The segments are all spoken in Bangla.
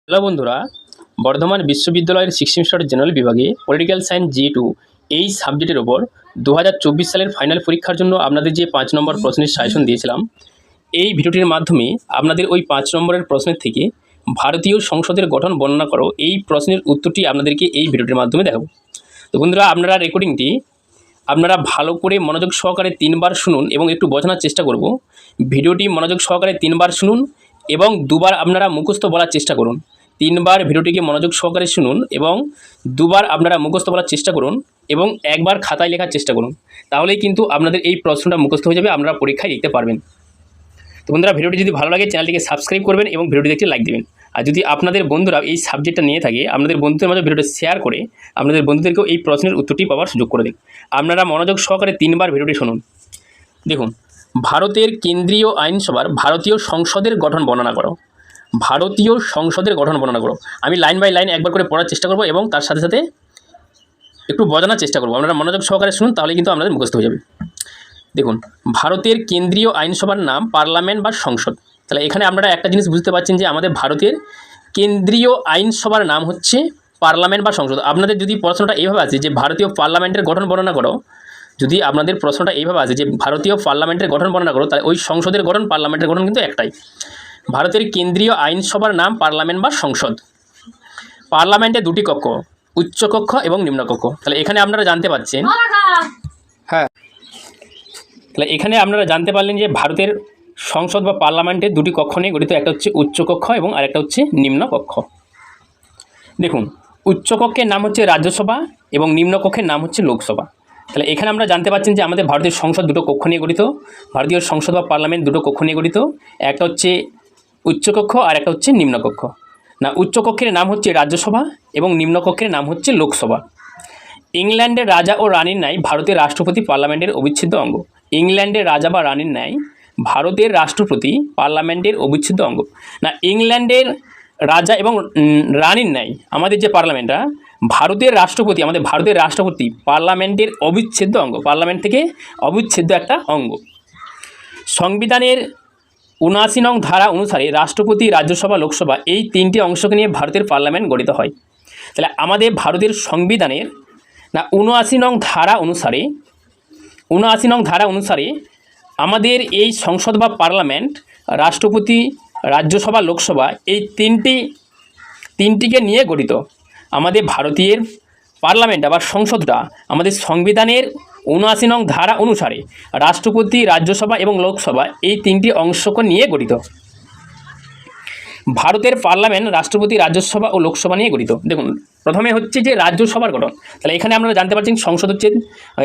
হ্যালো বন্ধুরা, বর্ধমান বিশ্ববিদ্যালয়ের সিক্স সেমিস্টার জেনারেল বিভাগে পলিটিক্যাল সায়েন্স G2 এই সাবজেক্টের ওপর 2024 সালের ফাইনাল পরীক্ষার জন্য আপনাদের যে 5 নম্বর প্রশ্নের সাজেশন দিয়েছিলাম, এই ভিডিওটির মাধ্যমে আপনাদের ওই 5 নম্বরের প্রশ্নের থেকে ভারতীয় সংসদের গঠন বর্ণনা করো এই প্রশ্নের উত্তরটি আপনাদেরকে এই ভিডিওটির মাধ্যমে দেখাবো। তো বন্ধুরা, আপনারা রেকর্ডিংটি আপনারা ভালো করে মনোযোগ সহকারে 3বার শুনুন এবং একটু বোঝানোর চেষ্টা করব। ভিডিওটি মনোযোগ সহকারে 3বার শুনুন এবং 2বার আপনারা মুখস্থ বলার চেষ্টা করুন। 3বার ভিডিওটিকে মনোযোগ সহকারে শুনুন এবং 2বার আপনারা মুখস্থ বলার চেষ্টা করুন এবং একবার খাতায় লেখার চেষ্টা করুন। তাহলেই কিন্তু আপনাদের এই প্রশ্নটা মুখস্থ হয়ে যাবে, আপনারা পরীক্ষায় লিখতে পারবেন। তো বন্ধুরা, ভিডিওটি যদি ভালো লাগে চ্যানেলটিকে সাবস্ক্রাইব করবেন এবং ভিডিওটি দেখতে লাইক দেবেন। আর যদি আপনাদের বন্ধুরা এই সাবজেক্টটা নিয়ে থাকে, আপনাদের বন্ধুদের মাঝে ভিডিওটি শেয়ার করে আপনাদের বন্ধুদেরকেও এই প্রশ্নের উত্তরটি পাওয়ার সুযোগ করে দিন। আপনারা মনোযোগ সহকারে 3বার ভিডিওটি শুনুন। দেখুন, ভারতের কেন্দ্রীয় আইনসভার ভারতীয় সংসদের গঠন বর্ণনা করো। ভারতীয় সংসদের গঠন বর্ণনা করো। আমি লাইন বাই লাইন একবার করে পড়ার চেষ্টা করব এবং তার সাথে সাথে একটু বোঝানোর চেষ্টা করব। আপনারা মনোযোগ সহকারে শুনুন, তাহলে কিন্তু আপনাদের মুখস্থ হয়ে যাবে। দেখুন, ভারতের কেন্দ্রীয় আইনসভার নাম পার্লামেন্ট বা সংসদ। তাহলে এখানে আপনারা একটা জিনিস বুঝতে পারছেন যে আমাদের ভারতের কেন্দ্রীয় আইনসভার নাম হচ্ছে পার্লামেন্ট বা সংসদ। আপনাদের যদি প্রশ্নটা এইভাবে আছে যে ভারতীয় পার্লামেন্টের গঠন বর্ণনা করো, যদি আপনাদের প্রশ্নটা এইভাবে আছে যে ভারতীয় পার্লামেন্টের গঠন বর্ণনা করো, তাহলে ওই সংসদের গঠন পার্লামেন্টের গঠন কিন্তু একটাই। ভারতের কেন্দ্রীয় আইনসভার নাম পার্লামেন্ট বা সংসদ। পার্লামেন্টে দুটি কক্ষ, উচ্চকক্ষ এবং নিম্নকক্ষ। তাহলে এখানে আপনারা জানতে পারছেন, হ্যাঁ, তাহলে এখানে আপনারা জানতে পারলেন যে ভারতের সংসদ বা পার্লামেন্টের দুটি কক্ষ নিয়ে গঠিত, একটা হচ্ছে উচ্চকক্ষ এবং আরেকটা হচ্ছে নিম্নকক্ষ। দেখুন, উচ্চকক্ষের নাম হচ্ছে রাজ্যসভা এবং নিম্নকক্ষের নাম হচ্ছে লোকসভা। তাহলে এখানে আমরা জানতে পারছেন যে আমাদের ভারতীয় সংসদ দুটো কক্ষ নিয়ে গঠিত, ভারতীয় সংসদ বা পার্লামেন্ট দুটো কক্ষ নিয়ে গঠিত, একটা হচ্ছে উচ্চকক্ষ আর একটা হচ্ছে নিম্নকক্ষ। না, উচ্চকক্ষের নাম হচ্ছে রাজ্যসভা এবং নিম্নকক্ষের নাম হচ্ছে লোকসভা। ইংল্যান্ডের রাজা ও রানীর ন্যায় ভারতের রাষ্ট্রপতি পার্লামেন্টের অবিচ্ছেদ্য অঙ্গ। ইংল্যান্ডের রাজা বা রানীর ন্যায় ভারতের রাষ্ট্রপতি পার্লামেন্টের অবিচ্ছেদ্য অঙ্গ। না, ইংল্যান্ডের রাজা এবং রানীর ন্যায় আমাদের যে পার্লামেন্টটা, ভারতের রাষ্ট্রপতি, আমাদের ভারতের রাষ্ট্রপতি পার্লামেন্টের অবিচ্ছেদ্য অঙ্গ, পার্লামেন্ট থেকে অবিচ্ছেদ্য একটা অঙ্গ। সংবিধানের 79 নং ধারা অনুসারে রাষ্ট্রপতি, রাজ্যসভা, লোকসভা এই তিনটি অংশকে নিয়ে ভারতের পার্লামেন্ট গঠিত হয়। তাহলে আমাদের ভারতের সংবিধানের 79 নং ধারা অনুসারে আমাদের এই সংসদ বা পার্লামেন্ট, রাষ্ট্রপতি, রাজ্যসভা, লোকসভা এই তিনটিকে নিয়ে গঠিত। আমাদের ভারতীয় পার্লামেন্ট বা সংসদটা আমাদের সংবিধানের 79 নং ধারা অনুসারে রাষ্ট্রপতি, রাজ্যসভা এবং লোকসভা এই তিনটি অংশকে নিয়ে গঠিত। ভারতের পার্লামেন্ট রাষ্ট্রপতি, রাজ্যসভা ও লোকসভা নিয়ে গঠিত। দেখুন, প্রথমে হচ্ছে যে রাজ্যসভার গঠন। তাহলে এখানে আপনারা জানতে পারছেন সংসদ হচ্ছে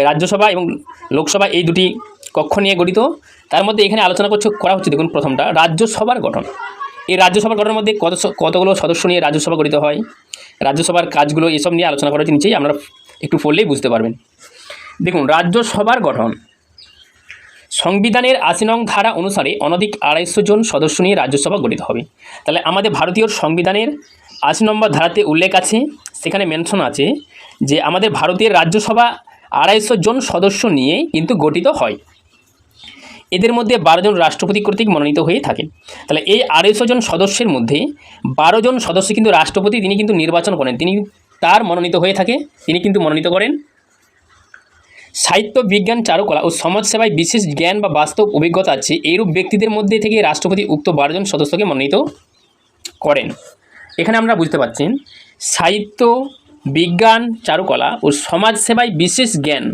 রাজ্যসভা এবং লোকসভা এই দুটি কক্ষ নিয়ে গঠিত। তার মধ্যে এখানে আলোচনা করা হচ্ছে, দেখুন প্রথমটা রাজ্যসভার গঠন। এই রাজ্যসভার গঠনের মধ্যে কতগুলো সদস্য নিয়ে রাজ্যসভা গঠিত হয়, রাজ্যসভার কাজগুলো এসব নিয়ে আলোচনা করা হচ্ছে। নিচেই আমরা একটু পড়লেই বুঝতে পারবেন। দেখুন, রাজ্যসভার গঠন। সংবিধানের 80 নং ধারা অনুসারে অনধিক 250 জন সদস্য নিয়ে রাজ্যসভা গঠিত হবে। তাহলে আমাদের ভারতীয় সংবিধানের 80 নম্বর ধারাতে উল্লেখ আছে, সেখানে মেনশন আছে যে আমাদের ভারতের রাজ্যসভা 250 জন সদস্য নিয়ে কিন্তু গঠিত হয়। এদের মধ্যে 12 জন রাষ্ট্রপতি কর্তৃক মনোনীত হয়ে থাকেন। তাহলে এই 250 জন সদস্যের মধ্যে 12 জন সদস্য কিন্তু রাষ্ট্রপতি, তিনি কিন্তু নির্বাচন করেন, তিনি তার মনোনীত হয়ে থাকে, তিনি কিন্তু মনোনীত করেন। সাহিত্য, বিজ্ঞান, চারুকলা ও সমাজসেবায় বিশেষ জ্ঞান বা বাস্তব অভিজ্ঞতা আছে এইরূপ ব্যক্তিদের মধ্যে থেকে রাষ্ট্রপতি উক্ত 12 জন সদস্যকে মনোনীত করেন। এখানে আমরা বুঝতে পারছেন সাহিত্য, বিজ্ঞান, চারুকলা ও সমাজসেবায় বিশেষ জ্ঞান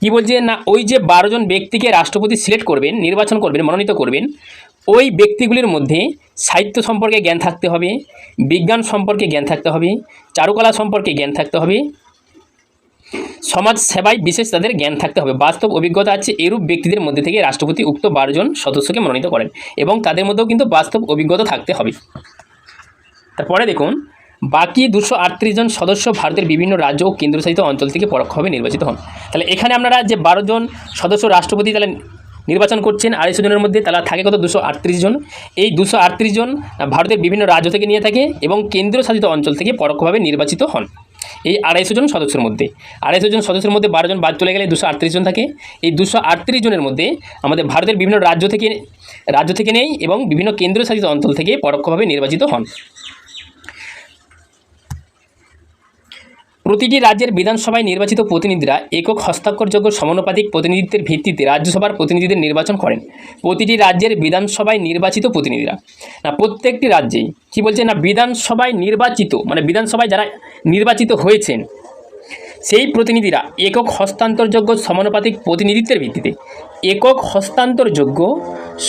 কি বলছে না, ওই যে 12 জন ব্যক্তিকে রাষ্ট্রপতি সিলেক্ট করবেন, নির্বাচন করবেন, মনোনীত করবেন, ওই ব্যক্তিগুলির মধ্যে সাহিত্য সম্পর্কে জ্ঞান থাকতে হবে, বিজ্ঞান সম্পর্কে জ্ঞান থাকতে হবে, চারুকলা সম্পর্কে জ্ঞান থাকতে হবে, সমাজ সেবায় বিশেষ তাদের জ্ঞান থাকতে হবে, বাস্তব অভিজ্ঞতা আছে এরূপ ব্যক্তিদের মধ্যে থেকে রাষ্ট্রপতি উক্ত 12 জন সদস্যকে মনোনীত করেন এবং তাদের মধ্যেও কিন্তু বাস্তব অভিজ্ঞতা থাকতে হবে। তারপরে দেখুন, বাকি 238 জন সদস্য ভারতের বিভিন্ন রাজ্য ও কেন্দ্রশাসিত অঞ্চল থেকে পরোক্ষভাবে নির্বাচিত হন। তাহলে এখানে আপনারা যে 12 জন সদস্য রাষ্ট্রপতি তাহলে নির্বাচন করছেন 250 জনের মধ্যে, তাহলে থাকে কত 238 জন। এই 238 জন ভারতের বিভিন্ন রাজ্য থেকে নিয়ে থাকে এবং কেন্দ্রশাসিত অঞ্চল থেকে পরোক্ষভাবে নির্বাচিত হন। এই 250 জন সদস্যের মধ্যে 250 জন সদস্যের মধ্যে 12 জন বাদ চলে গেলে 238 জন থাকে। এই 238 জনের মধ্যে আমাদের ভারতের বিভিন্ন রাজ্য থেকে নেই এবং বিভিন্ন কেন্দ্রশাসিত অঞ্চল থেকে পরোক্ষভাবে নির্বাচিত হন। প্রতিটি রাজ্যের বিধানসভায় নির্বাচিত প্রতিনিধিরা একক হস্তাক্ষরযোগ্য সমানুপাতিক প্রতিনিধিত্বের ভিত্তিতে রাজ্যসভার প্রতিনিধিদের নির্বাচন করেন। প্রতিটি রাজ্যের বিধানসভায় নির্বাচিত প্রতিনিধিরা, না প্রত্যেকটি রাজ্যেই কী বলছে না বিধানসভায় নির্বাচিত, মানে বিধানসভায় যারা নির্বাচিত হয়েছেন সেই প্রতিনিধিরা একক হস্তান্তরযোগ্য সমানুপাতিক প্রতিনিধিত্বের ভিত্তিতে একক হস্তান্তরযোগ্য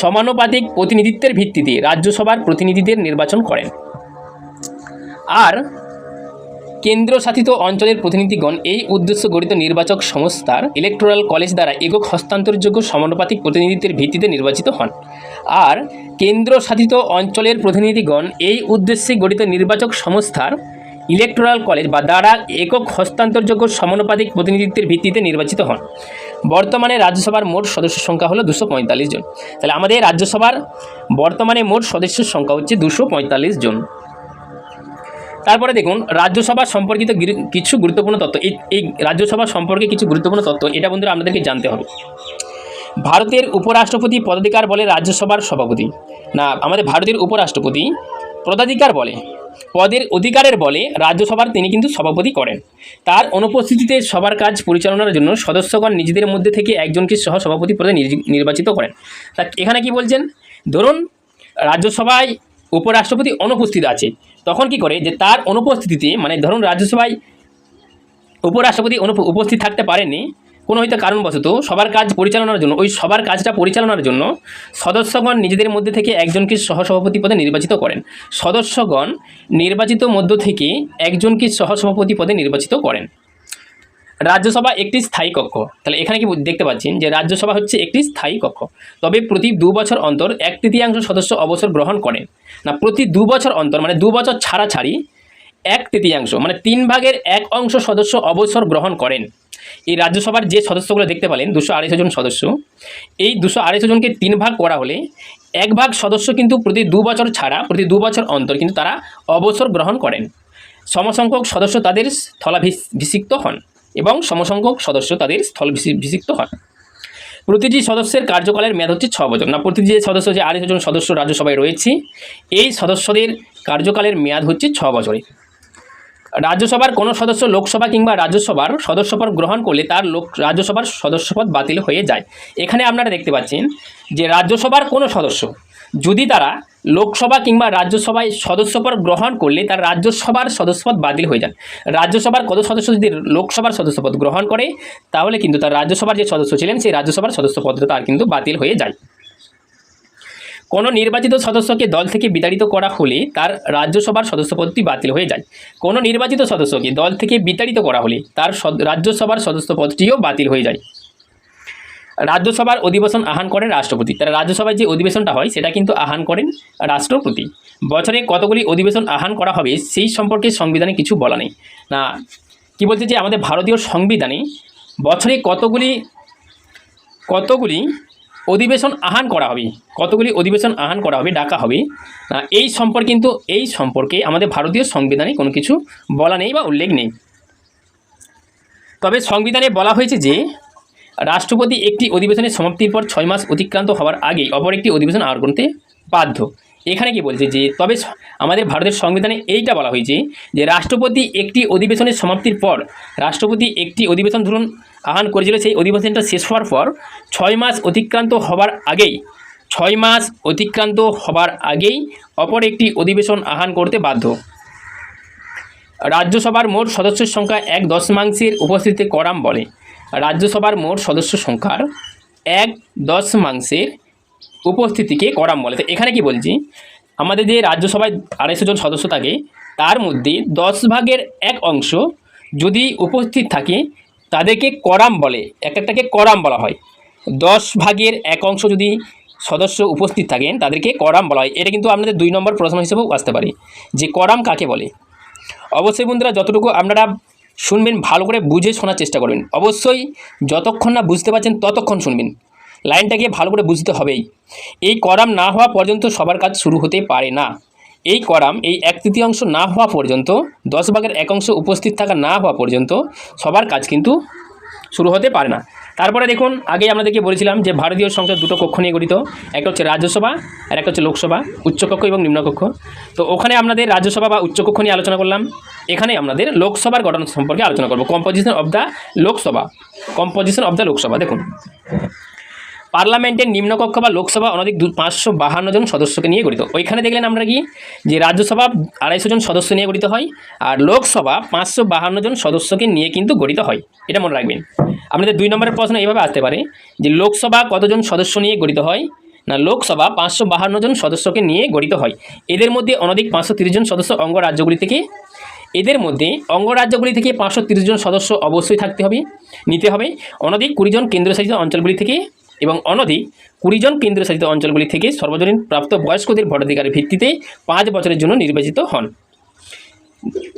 সমানুপাতিক প্রতিনিধিত্বের ভিত্তিতে রাজ্যসভার প্রতিনিধিদের নির্বাচন করেন। আর কেন্দ্রশাসিত অঞ্চলের প্রতিনিধিগণ এই উদ্দেশ্য গঠিত নির্বাচক সংস্থার ইলেকটোরাল কলেজ দ্বারা একক হস্তান্তরযোগ্য সমানুপাতিক প্রতিনিধিত্বের ভিত্তিতে নির্বাচিত হন। আর কেন্দ্রশাসিত অঞ্চলের প্রতিনিধিগণ এই উদ্দেশ্যে গঠিত নির্বাচক সংস্থার ইলেকটোরাল কলেজ বা দ্বারা একক হস্তান্তরযোগ্য সমানুপাতিক প্রতিনিধিত্বের ভিত্তিতে নির্বাচিত হন। বর্তমানে রাজ্যসভার মোট সদস্য সংখ্যা হলো 245 জন। তাহলে আমাদের রাজ্যসভার বর্তমানে মোট সদস্যের সংখ্যা হচ্ছে 245 জন। তারপরে দেখুন রাজ্যসভা সম্পর্কিত কিছু গুরুত্বপূর্ণ তথ্য, এই রাজ্যসভা সম্পর্কে কিছু গুরুত্বপূর্ণ তথ্য এটা বন্ধুরা আপনাদেরকে জানতে হবে। ভারতের উপরাষ্ট্রপতি পদাধিকার বলে রাজ্যসভার সভাপতি, না আমাদের ভারতের উপরাষ্ট্রপতি পদাধিকার বলে পদের অধিকারের বলে রাজ্যসভার তিনি কিন্তু সভাপতি করেন। তার অনুপস্থিতিতে সবার কাজ পরিচালনার জন্য সদস্যগণ নিজেদের মধ্যে থেকে একজনকে সহ সভাপতি পদে নির্বাচিত করেন। তা এখানে কি বলছেন, ধরুন রাজ্যসভায় উপরাষ্ট্রপতি অনুপস্থিত আছে, তখন কি করে যে তার অনুপস্থিতিতে, মানে ধরুন রাজ্যসভায় উপরাষ্ট্রপতি উপস্থিত থাকতে পারেননি কোনো হয়তো কারণবশত, সবার কাজ পরিচালনার জন্য ওই সবার কাজটা পরিচালনার জন্য সদস্যগণ নিজেদের মধ্যে থেকে একজনকে সহসভাপতি পদে নির্বাচিত করেন। সদস্যগণ নির্বাচিত মধ্য থেকে একজনকে সহসভাপতি পদে নির্বাচিত করেন। রাজ্যসভা একটি স্থায়ী কক্ষ, তাহলে এখানে কি দেখতে পাচ্ছেন যে রাজ্যসভা হচ্ছে একটি স্থায়ী কক্ষ, তবে প্রতি 2 বছর অন্তর 1/3 সদস্য অবসর গ্রহণ করেন। না প্রতি 2 বছর অন্তর মানে 2 বছর ছাড়াছাড়ি 1/3 মানে 1/3 সদস্য অবসর গ্রহণ করেন। এই রাজ্যসভার যে সদস্যগুলো দেখতে পেলেন 228 জন সদস্য, এই 228 জনকে 3 ভাগ করা হলে 1 ভাগ সদস্য কিন্তু প্রতি 2 বছর ছাড়া প্রতি 2 বছর অন্তর কিন্তু তারা অবসর গ্রহণ করেন। সমসংখ্যক সদস্য তাদের স্থলাভিষিক্ত হন এবং সমসংখ্যক সদস্য তাদের স্থলাভিষিক্ত হন। প্রতিটি সদস্যের কার্যকালের মেয়াদ হচ্ছে 6 বছর। না প্রতিটি যে সদস্য, যে 28 জন সদস্য রাজ্যসভায় রয়েছে, এই সদস্যদের কার্যকালের মেয়াদ হচ্ছে 6 বছরে। রাজ্যসভার কোনো সদস্য লোকসভা কিংবা রাজ্যসভার সদস্যপদ গ্রহণ করলে তার রাজ্যসভার সদস্যপদ বাতিল হয়ে যায়। এখানে আপনারা দেখতে পাচ্ছেন যে রাজ্যসভার কোনো সদস্য যদি তারা লোকসভা কিংবা রাজ্যসভায় সদস্যপদ গ্রহণ করলে তার রাজ্যসভার সদস্যপদ বাতিল হয়ে যান। রাজ্যসভার কত সদস্য যদি লোকসভার সদস্যপদ গ্রহণ করে তাহলে কিন্তু তার রাজ্যসভার যে সদস্য ছিলেন সেই রাজ্যসভার সদস্যপদটা তার কিন্তু বাতিল হয়ে যায়। কোনো নির্বাচিত সদস্যকে দল থেকে বিতাড়িত করা হলে তার রাজ্যসভার সদস্যপদটি বাতিল হয়ে যায়। কোনো নির্বাচিত সদস্যকে দল থেকে বিতাড়িত করা হলে তার রাজ্যসভার সদস্যপদটিও বাতিল হয়ে যায়। রাজ্যসভার অধিবেশন আহ্বান করেন রাষ্ট্রপতি। তারা রাজ্যসভায় যে অধিবেশনটা হয় সেটা কিন্তু আহ্বান করেন রাষ্ট্রপতি। বছরে কতগুলি অধিবেশন আহ্বান করা হবে সেই সম্পর্কে সংবিধানে কিছু বলা নেই। না কি বলছে যে আমাদের ভারতীয় সংবিধানে বছরে কতগুলি অধিবেশন আহ্বান করা হবে, কতগুলি অধিবেশন আহ্বান করা হবে, ডাকা হবে, এই সম্পর্কে আমাদের ভারতীয় সংবিধানে কোনো কিছু বলা নেই বা উল্লেখ নেই। তবে সংবিধানে বলা হয়েছে যে রাষ্ট্রপতি একটি অধিবেশনের সমাপ্তির পর 6 মাস অতিক্রান্ত হওয়ার আগেই অপর একটি অধিবেশন আহ্বান করতে বাধ্য। এখানে কি বলছে যে তবে আমাদের ভারতের সংবিধানে এইটা বলা হয়েছে যে রাষ্ট্রপতি একটি অধিবেশনের সমাপ্তির পর, রাষ্ট্রপতি একটি অধিবেশন ধরুন আহ্বান করেছিল, সেই অধিবেশনটা শেষ হওয়ার পর 6 মাস অতিক্রান্ত হওয়ার আগেই অপর একটি অধিবেশন আহ্বান করতে বাধ্য। রাজ্যসভার মোট সদস্যের সংখ্যা 1/10 উপস্থিতিতে কোরাম বলে। রাজ্যসভার মোট সদস্য সংখ্যার 1/10 উপস্থিতিকে কোরাম বলে। তো এখানে কি বলছি, আমাদের যে রাজ্যসভায় 250 জন সদস্য থাকে তার মধ্যে 1/10 যদি উপস্থিত থাকে তাদেরকে কোরাম বলে, একটাকে কোরাম বলা হয়। 1/10 যদি সদস্য উপস্থিত থাকেন তাদেরকে কোরাম বলা হয়। এটা কিন্তু আপনাদের 2 নম্বর প্রশ্ন হিসেবেও আসতে পারে যে কোরাম কাকে বলে। অবশ্যই বন্ধুরা যতটুকু আপনারা শুনবেন ভালো করে বুঝে শোনার চেষ্টা করবেন। অবশ্যই যতক্ষণ না বুঝতে পারছেন ততক্ষণ শুনবেন, লাইনটাকে ভালো করে বুঝতে হবেই। এই কোরাম না হওয়া পর্যন্ত সবার কাজ শুরু হতে পারে না। এই কোরাম এই 1/3 না হওয়া পর্যন্ত, 10/1 উপস্থিত থাকা না হওয়া পর্যন্ত সবার কাজ কিন্তু শুরু হতে পারে না। তারপরে দেখুন, আগে আপনাদেরকে বলেছিলাম যে ভারতীয় সংসদ দুটো কক্ষ নিয়ে গঠিত, একটা হচ্ছে রাজ্যসভা আর একটা হচ্ছে লোকসভা, উচ্চকক্ষ এবং নিম্নকক্ষ। তো ওখানে আপনাদের রাজ্যসভা বা উচ্চকক্ষ নিয়ে আলোচনা করলাম, এখানে আপনাদের লোকসভার গঠন সম্পর্কে আলোচনা করব, কম্পোজিশন অফ দ্য লোকসভা। দেখুন, পার্লামেন্টের নিম্নকক্ষ বা লোকসভা অনধিক 552 জন সদস্যকে নিয়ে গঠিত। ওইখানে দেখলেন আমরা কি যে রাজ্যসভা 250 জন সদস্য নিয়ে গঠিত হয়, আর লোকসভা 552 জন সদস্যকে নিয়ে কিন্তু গঠিত হয়। এটা মনে রাখবেন। আপনাদের 2 নম্বরের প্রশ্ন এইভাবে আসতে পারে যে লোকসভা কতজন সদস্য নিয়ে গঠিত হয়, না লোকসভা 552 জন সদস্যকে নিয়ে গঠিত হয়। এদের মধ্যে অনধিক 530 জন সদস্য অঙ্গরাজ্যগুলি থেকে, এদের মধ্যে অঙ্গরাজ্যগুলি থেকে 530 জন সদস্য অবশ্যই নিতে হবে। অনধিক 20 জন কেন্দ্রশাসিত অঞ্চলগুলি থেকে এবং অনধিক 20 জন কেন্দ্রশাসিত অঞ্চলগুলি থেকে সর্বজনীন প্রাপ্ত বয়স্কদের ভোটাধিকারের ভিত্তিতে 5 বছরের জন্য নির্বাচিত হন।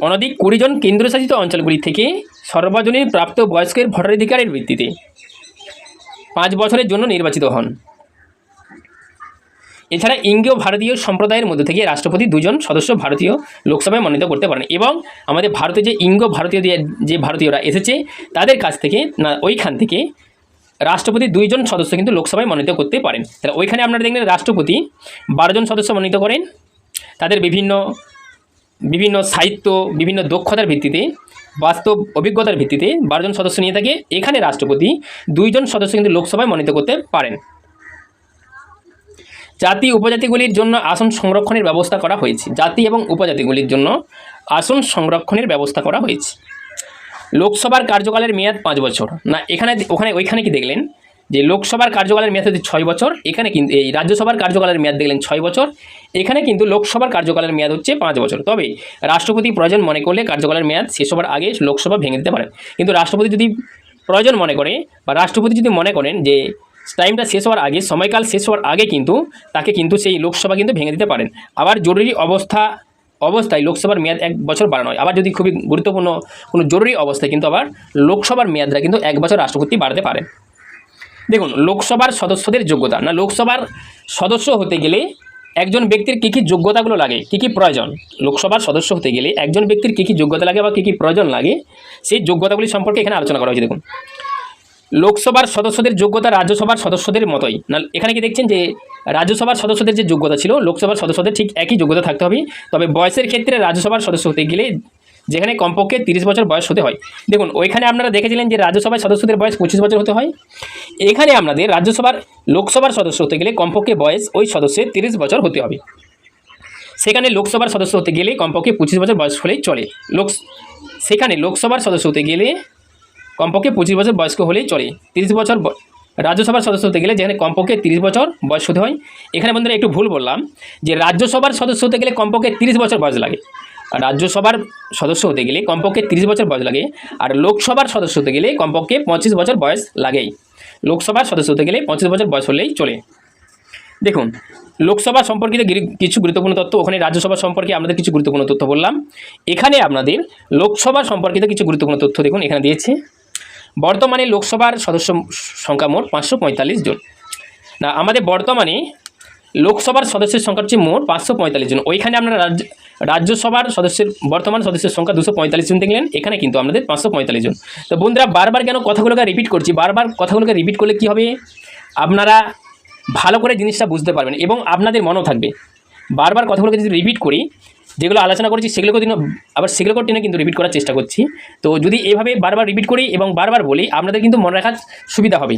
অনধিক 20 জন কেন্দ্রশাসিত অঞ্চলগুলি থেকে সর্বজনীন প্রাপ্ত বয়স্কের ভোটাধিকারের ভিত্তিতে 5 বছরের জন্য নির্বাচিত হন। এছাড়া ইঙ্গীয় ভারতীয় সম্প্রদায়ের মধ্যে থেকে রাষ্ট্রপতি 2 জন সদস্য ভারতীয় লোকসভায় মনোনীত করতে পারেন। এবং আমাদের ভারতে যে ইঙ্গীয় ভারতীয় যে ভারতীয়রা এসেছে তাদের কাছ থেকে, না ওইখান থেকে রাষ্ট্রপতি 2 জন সদস্য কিন্তু লোকসভায় মনোনীত করতে পারেন। তাহলে ওইখানে আপনারা দেখলেন রাষ্ট্রপতি 12 জন সদস্য মনোনীত করেন, তাদের বিভিন্ন সাহিত্য, বিভিন্ন দক্ষতার ভিত্তিতে, বাস্তব অভিজ্ঞতার ভিত্তিতে 12 জন সদস্য নিয়ে থাকে। এখানে রাষ্ট্রপতি 2 জন সদস্য কিন্তু লোকসভায় মনোনীত করতে পারেন। জাতি উপজাতিগুলির জন্য আসন সংরক্ষণের ব্যবস্থা করা হয়েছে। জাতি এবং উপজাতিগুলির জন্য আসন সংরক্ষণের ব্যবস্থা করা হয়েছে। লোকসভার কার্যকালের মেয়াদ 5 বছর। না ওইখানে কি দেখলেন যে লোকসভার কার্যকালের মেয়াদ হচ্ছে 6 বছর, এখানে কিন্তু এই রাজ্যসভার কার্যকালের মেয়াদ দেখলেন 6 বছর, এখানে কিন্তু লোকসভার কার্যকালের মেয়াদ হচ্ছে 5 বছর। তবে রাষ্ট্রপতি প্রয়োজন মনে করলে কার্যকালের মেয়াদ শেষ হওয়ার আগে লোকসভা ভেঙে দিতে পারেন। কিন্তু রাষ্ট্রপতি যদি প্রয়োজন মনে করে বা রাষ্ট্রপতি যদি মনে করেন যে টাইমটা শেষ হওয়ার আগে, সময়কাল শেষ হওয়ার আগে কিন্তু তাকে কিন্তু সেই লোকসভা কিন্তু ভেঙে দিতে পারেন। আবার জরুরি অবস্থায় লোকসভার মেয়াদ 1 বছর বাড়ানো হয়। আবার যদি খুবই গুরুত্বপূর্ণ কোনো জরুরি অবস্থায় কিন্তু আবার লোকসভার মেয়াদটা কিন্তু 1 বছর রাষ্ট্রপতি বাড়াতে পারেন। দেখুন, লোকসভার সদস্যদের যোগ্যতা। না লোকসভার সদস্য হতে গেলে একজন ব্যক্তির কী কী যোগ্যতাগুলো লাগে, কী কী প্রয়োজন, লোকসভার সদস্য হতে গেলে একজন ব্যক্তির কী কী যোগ্যতা লাগে বা কী কী প্রয়োজন লাগে, সেই যোগ্যতাগুলি সম্পর্কে এখানে আলোচনা করা হয়েছে। দেখুন, লোকসভার সদস্যদের যোগ্যতা রাজ্যসভার সদস্যদের মতোই। না এখানে কি দেখছেন যে রাজ্যসভার সদস্যদের যে যোগ্যতা ছিল লোকসভার সদস্যদের ঠিক একই যোগ্যতা থাকতে হবে। তবে বয়সের ক্ষেত্রে রাজ্যসভার সদস্য হতে গেলে যেখানে কমপক্ষে 30 বছর বয়স হতে হয়। দেখুন, ওইখানে আপনারা দেখেছিলেন যে রাজ্যসভার সদস্যদের বয়স 25 বছর হতে হয়। এখানে আপনাদের লোকসভার সদস্য হতে গেলে কমপক্ষে বয়স ওই সদস্যের 30 বছর হতে হবে। সেখানে লোকসভার সদস্য হতে গেলে কমপক্ষে 25 বছর বয়স হলেই চলে। সেখানে লোকসভার সদস্য হতে গেলে কমপক্ষে 25 বছর বয়স্ক হলেই চলে। 30 বছর রাজ্যসভার সদস্য হতে গেলে যেখানে কমপক্ষে 30 বছর বয়স হতে হয়। এখানে বন্ধুরা একটু ভুল বললাম যে রাজ্যসভার সদস্য হতে গেলে কমপক্ষে 30 বছর বয়স লাগে। আর রাজ্যসভার সদস্য হতে গেলে কমপক্ষে 30 বছর বয়স লাগে। আর লোকসভার সদস্য হতে গেলে কমপক্ষে 25 বছর বয়স লাগেই। লোকসভার সদস্য হতে গেলে 25 বছর বয়স হলেই চলে। দেখুন, লোকসভা সম্পর্কিত কিছু গুরুত্বপূর্ণ তথ্য, ওখানে রাজ্যসভা সম্পর্কে আমাদের কিছু গুরুত্বপূর্ণ তথ্য বললাম। এখানে আপনাদের লোকসভা সম্পর্কিত কিছু গুরুত্বপূর্ণ তথ্য দেখুন এখানে দিয়েছে। বর্তমানে লোকসভার সদস্য সংখ্যা মোট 545 জন। না আমাদের বর্তমানে লোকসভার সদস্যের সংখ্যা হচ্ছে মোট 545 জন। ওইখানে আপনারা রাজ্যসভার বর্তমান সদস্যের সংখ্যা 245 জন দেখলেন, এখানে কিন্তু আমাদের 545 জন। তো বন্ধুরা, বারবার কেন কথাগুলোকে রিপিট করছি, বারবার কথাগুলোকে রিপিট করলে কী হবে, আপনারা ভালো করে জিনিসটা বুঝতে পারবেন এবং আপনাদের মনেও থাকবে। বারবার কথাগুলোকে যদি রিপিট করি, যেগুলো আলোচনা করছি সেগুলোকে টেনে কিন্তু রিপিট করার চেষ্টা করছি। তো যদি এইভাবে বারবার রিপিট করি এবং বারবার বলি, আপনাদের কিন্তু মনে রাখার সুবিধা হবে।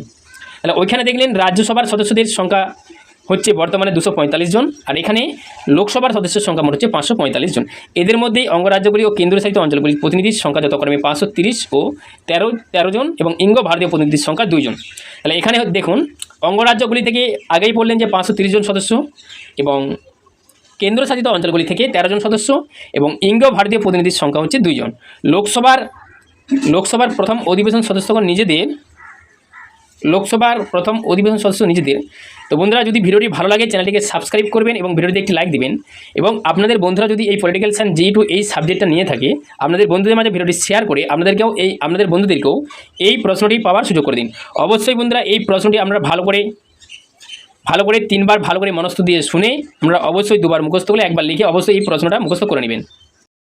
তাহলে ওইখানে দেখলেন রাজ্যসভার সদস্যদের সংখ্যা হচ্ছে বর্তমানে 245 জন, আর এখানে লোকসভার সদস্যের সংখ্যা মোট হচ্ছে 545 জন। এদের মধ্যেই অঙ্গরাজ্যগুলি ও কেন্দ্রশাসিত অঞ্চলগুলির প্রতিনিধির সংখ্যা যথাক্রমে 530 ও 13 জন এবং ইঙ্গো ভারতীয় প্রতিনিধির সংখ্যা 2 জন। তাহলে এখানে দেখুন, অঙ্গরাজ্যগুলি থেকে আগেই বললেন যে 530 জন সদস্য, এবং কেন্দ্রশাসিত অঞ্চলগুলি থেকে 13 জন সদস্য, এবং ইঙ্গো ভারতীয় প্রতিনিধির সংখ্যা হচ্ছে 2 জন। লোকসভার প্রথম অধিবেশন সদস্যগণ নিজেদের তো বন্ধুরা, যদি ভিডিওটি ভালো লাগে চ্যানেলটিকে সাবস্ক্রাইব করবেন এবং ভিডিওটিতে একটি লাইক দিবেন। এবং আপনাদের বন্ধুরা যদি এই পলিটিক্যাল সায়েন্স J2 এই সাবজেক্টটা নিয়ে থাকে, আপনাদের বন্ধুদের মাঝে ভিডিওটি শেয়ার করে আপনাদের বন্ধুদেরকেও এই প্রশ্নটি পাওয়ার সুযোগ করে দিন। অবশ্যই বন্ধুরা, এই প্রশ্নটি আমরা ভালো করে 3বার ভালো করে মনস্থ দিয়ে শুনে আমরা অবশ্যই 2বার মুখস্থ করে 1বার লিখে অবশ্যই এই প্রশ্নটা মুখস্থ করে নেবেন।